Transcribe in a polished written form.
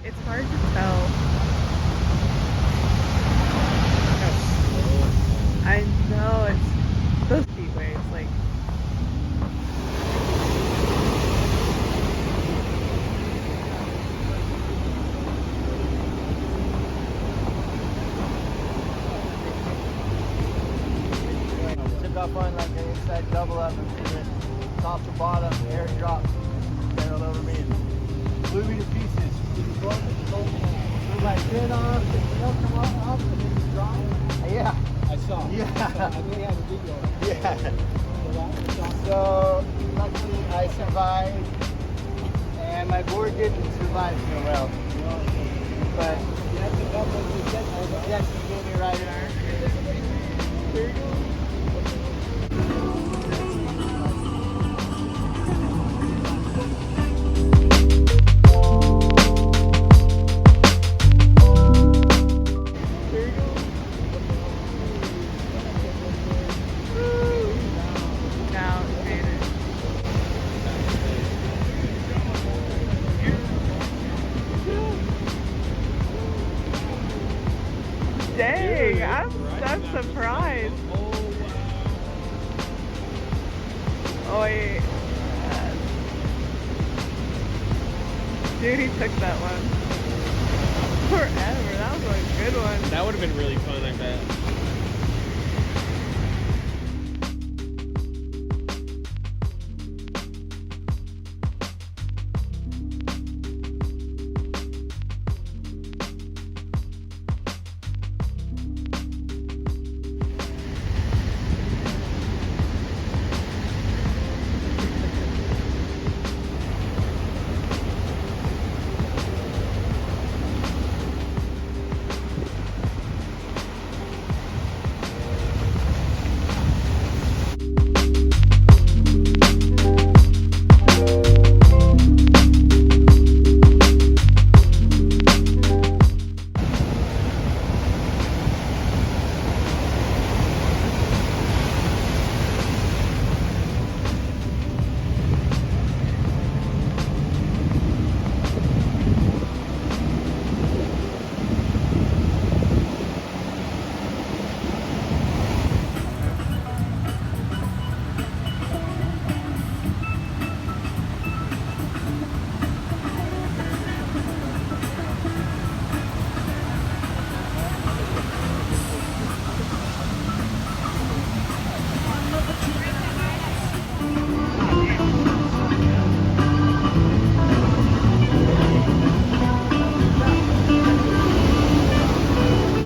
It's hard to tell. I know, it's those heat waves, like. Took off on like an inside double up and then top to bottom, air drop, barreled over me and blew me to pieces. Blew my fin off, the tail come off, and then it's dropped. Yeah. I saw. Yeah. I think I have a video. Yeah. So luckily I survived, and my board didn't survive so well. But Yeah, the double to get over. yes, he gave me right arm. There you go. Now, dang, I'm surprised. Oh wait. Dude, he took that one. Forever. That was a good one. That would have been really fun, I bet.